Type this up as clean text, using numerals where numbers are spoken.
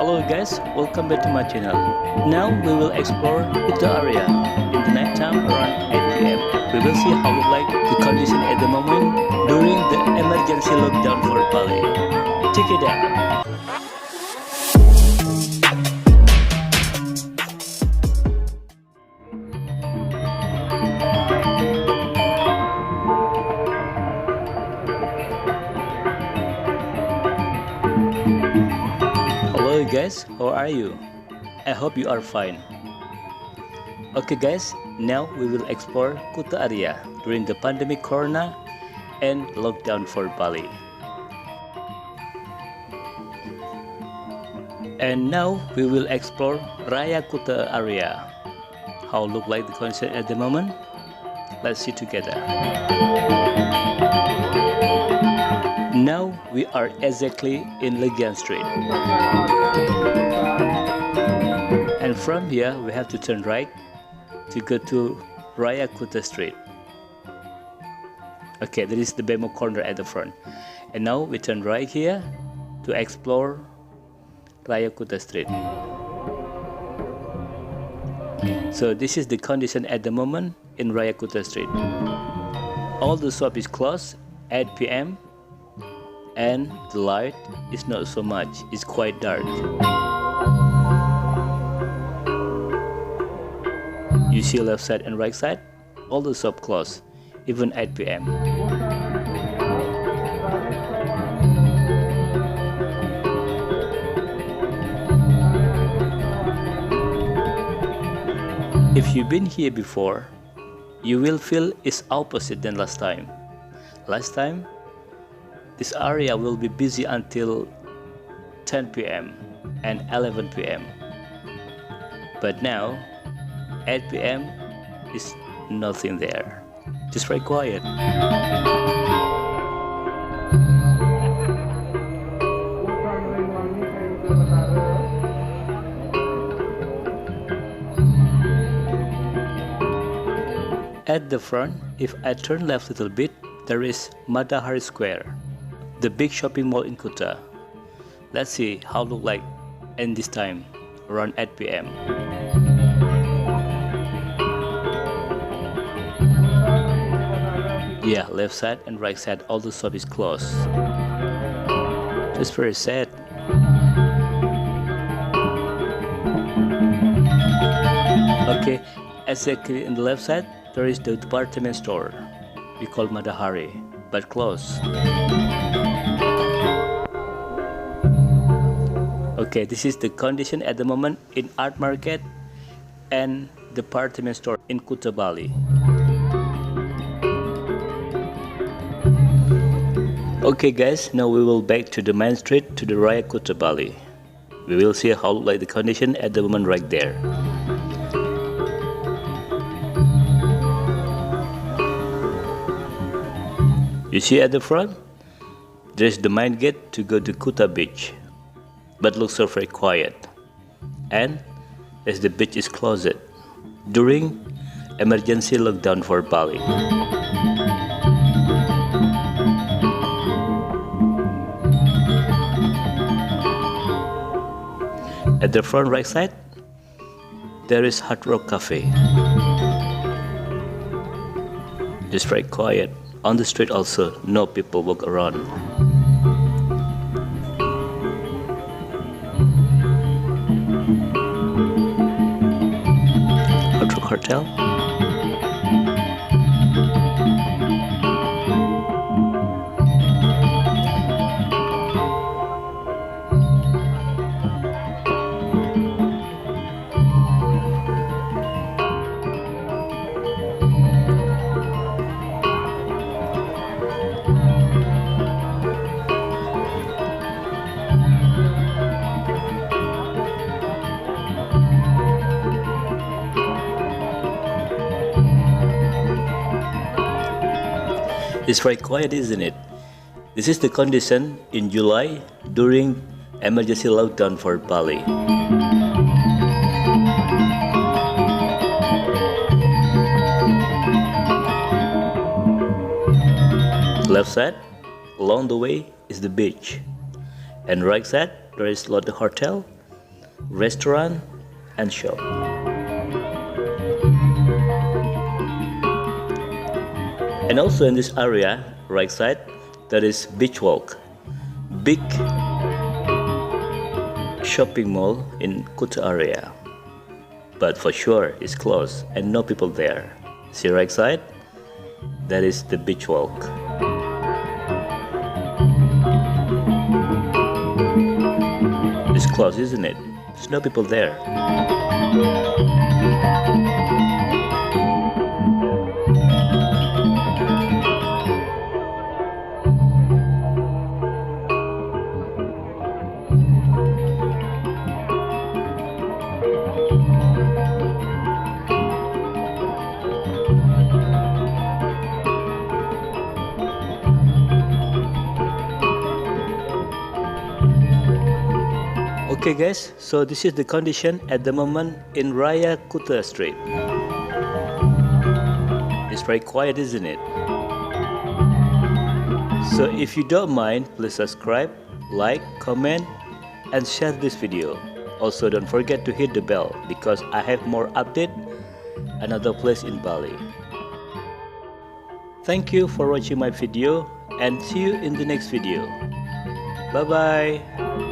Hello guys, welcome back to my channel. Now we will explore Kuta area in the night time around 8 p.m. We will see how look like the condition at the moment during the emergency lockdown for Bali. Check it out. Hello guys, how are you? I hope you are fine. Okay guys, now we will explore Kuta area during the pandemic corona and lockdown for Bali. And now we will explore Raya Kuta area. How look like the condition at the moment? Let's see together. Now we are exactly in Legian Street. And from here we have to turn right to go to Raya Kuta Street. Okay, there is the Bemo corner at the front. And now we turn right here to explore Raya Kuta Street. So this is the condition at the moment in Raya Kuta Street. All the shop is closed at 8 p.m. and the light is not so much, it's quite dark. You see left side and right side, all the shop closed, even 8 p.m. If you've been here before, you will feel it's opposite than last time. Last time, this area will be busy until 10 p.m. and 11 p.m. But now, 8 p.m. is nothing there. Just very quiet. At the front, if I turn left a little bit, there is Matahari Square, the big shopping mall in Kuta. Let's see how it look like in this time, around 8 p.m. Yeah, left side and right side, all the shop is closed. Just very sad. Okay, exactly in the left side, there is the department store. We call Matahari, but closed. Okay, this is the condition at the moment in art market and department store in Kuta Bali. Okay guys, now we will back to the main street to the Raya Kuta Bali. We will see how like the condition at the moment right there. You see at the front, there's the main gate to go to Kuta Beach, but looks so very quiet. And as the beach is closed during emergency lockdown for Bali. At the front right side, there is Hard Rock Cafe. Just very quiet. On the street also, no people walk around. Hard Rock Hotel. It's very quiet, isn't it? This is the condition in July during emergency lockdown for Bali. Left side, along the way is the beach, and right side there is Lotte Hotel restaurant, and shop. And also in this area, right side, there is Beach Walk, big shopping mall in Kuta area. But for sure it's closed and no people there. See right side? That is the Beach Walk. It's closed, isn't it? There's no people there. Okay guys, so this is the condition at the moment in Raya Kuta Street. It's very quiet, isn't it? So if you don't mind, please subscribe, like, comment, and share this video. Also don't forget to hit the bell because I have more update another place in Bali. Thank you for watching my video and see you in the next video. Bye bye.